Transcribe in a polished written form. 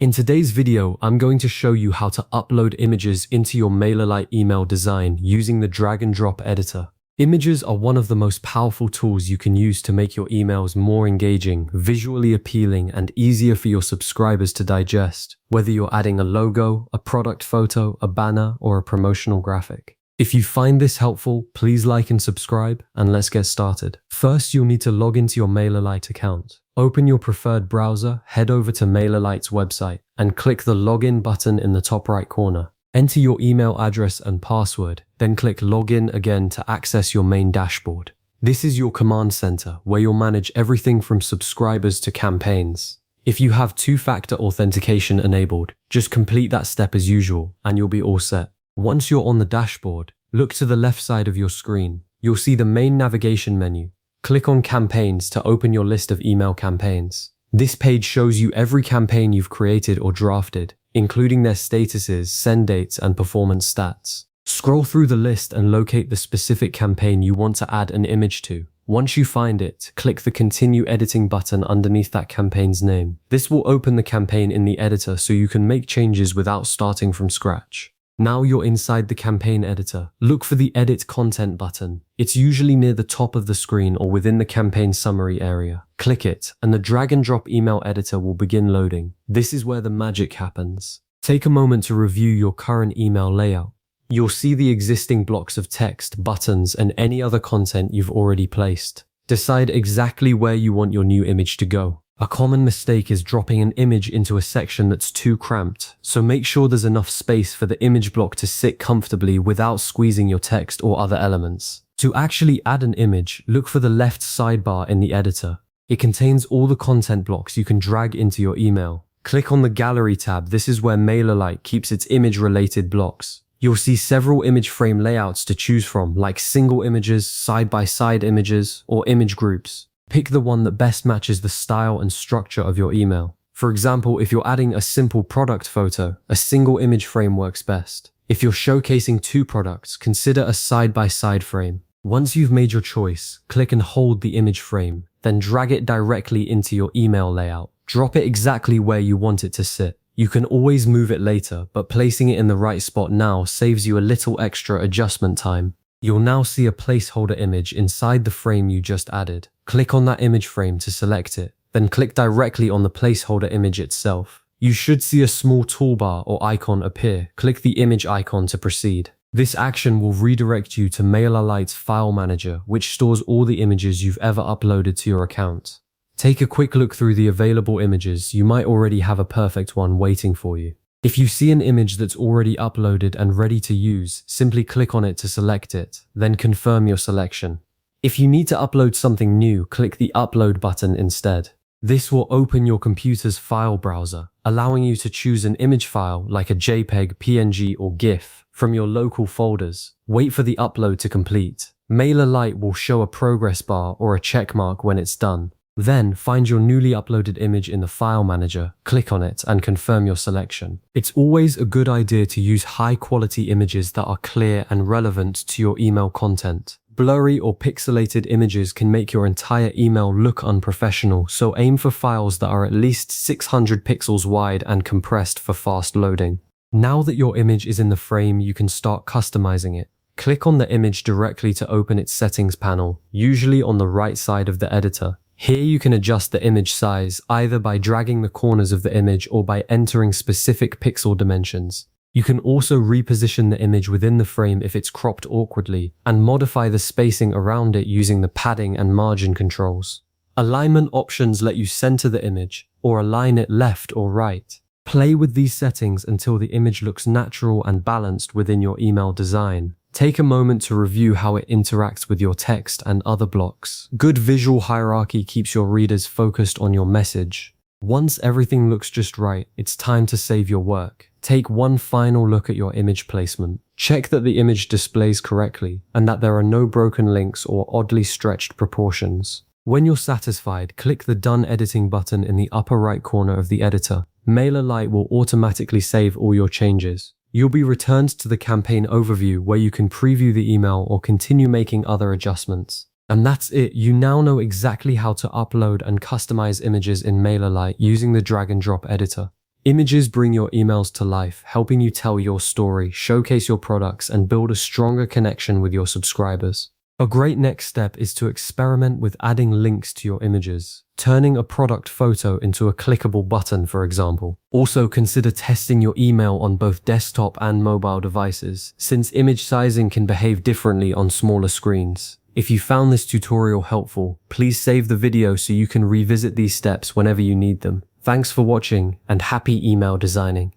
In today's video, I'm going to show you how to upload images into your MailerLite email design using the drag and drop editor. Images are one of the most powerful tools you can use to make your emails more engaging, visually appealing, and easier for your subscribers to digest, whether you're adding a logo, a product photo, a banner, or a promotional graphic. If you find this helpful, please like and subscribe, and let's get started. First, you'll need to log into your MailerLite account. Open your preferred browser, head over to MailerLite's website, and click the Login button in the top right corner. Enter your email address and password, then click Login again to access your main dashboard. This is your command center, where you'll manage everything from subscribers to campaigns. If you have two-factor authentication enabled, just complete that step as usual, and you'll be all set. Once you're on the dashboard, look to the left side of your screen. You'll see the main navigation menu. Click on Campaigns to open your list of email campaigns. This page shows you every campaign you've created or drafted, including their statuses, send dates, and performance stats. Scroll through the list and locate the specific campaign you want to add an image to. Once you find it, click the Continue Editing button underneath that campaign's name. This will open the campaign in the editor so you can make changes without starting from scratch. Now you're inside the campaign editor. Look for the Edit Content button. It's usually near the top of the screen or within the campaign summary area. Click it, and the drag and drop email editor will begin loading. This is where the magic happens. Take a moment to review your current email layout. You'll see the existing blocks of text, buttons, and any other content you've already placed. Decide exactly where you want your new image to go. A common mistake is dropping an image into a section that's too cramped, so make sure there's enough space for the image block to sit comfortably without squeezing your text or other elements. To actually add an image, look for the left sidebar in the editor. It contains all the content blocks you can drag into your email. Click on the Gallery tab. This is where MailerLite keeps its image-related blocks. You'll see several image frame layouts to choose from, like single images, side-by-side images, or image groups. Pick the one that best matches the style and structure of your email. For example, if you're adding a simple product photo, a single image frame works best. If you're showcasing two products, consider a side-by-side frame. Once you've made your choice, click and hold the image frame, then drag it directly into your email layout. Drop it exactly where you want it to sit. You can always move it later, but placing it in the right spot now saves you a little extra adjustment time. You'll now see a placeholder image inside the frame you just added. Click on that image frame to select it, then click directly on the placeholder image itself. You should see a small toolbar or icon appear. Click the image icon to proceed. This action will redirect you to MailerLite's file manager, which stores all the images you've ever uploaded to your account. Take a quick look through the available images. You might already have a perfect one waiting for you. If you see an image that's already uploaded and ready to use, simply click on it to select it, then confirm your selection. If you need to upload something new, click the Upload button instead. This will open your computer's file browser, allowing you to choose an image file like a JPEG, PNG, or GIF from your local folders. Wait for the upload to complete. MailerLite will show a progress bar or a check mark when it's done. Then, find your newly uploaded image in the file manager, click on it, and confirm your selection. It's always a good idea to use high-quality images that are clear and relevant to your email content. Blurry or pixelated images can make your entire email look unprofessional, so aim for files that are at least 600 pixels wide and compressed for fast loading. Now that your image is in the frame, you can start customizing it. Click on the image directly to open its settings panel, usually on the right side of the editor. Here you can adjust the image size either by dragging the corners of the image or by entering specific pixel dimensions. You can also reposition the image within the frame if it's cropped awkwardly, and modify the spacing around it using the padding and margin controls. Alignment options let you center the image or align it left or right. Play with these settings until the image looks natural and balanced within your email design. Take a moment to review how it interacts with your text and other blocks. Good visual hierarchy keeps your readers focused on your message. Once everything looks just right, it's time to save your work. Take one final look at your image placement. Check that the image displays correctly and that there are no broken links or oddly stretched proportions. When you're satisfied, click the Done Editing button in the upper right corner of the editor. MailerLite will automatically save all your changes. You'll be returned to the campaign overview where you can preview the email or continue making other adjustments. And that's it. You now know exactly how to upload and customize images in MailerLite using the drag and drop editor. Images bring your emails to life, helping you tell your story, showcase your products, and build a stronger connection with your subscribers. A great next step is to experiment with adding links to your images, turning a product photo into a clickable button, for example. Also, consider testing your email on both desktop and mobile devices, since image sizing can behave differently on smaller screens. If you found this tutorial helpful, please save the video so you can revisit these steps whenever you need them. Thanks for watching, and happy email designing.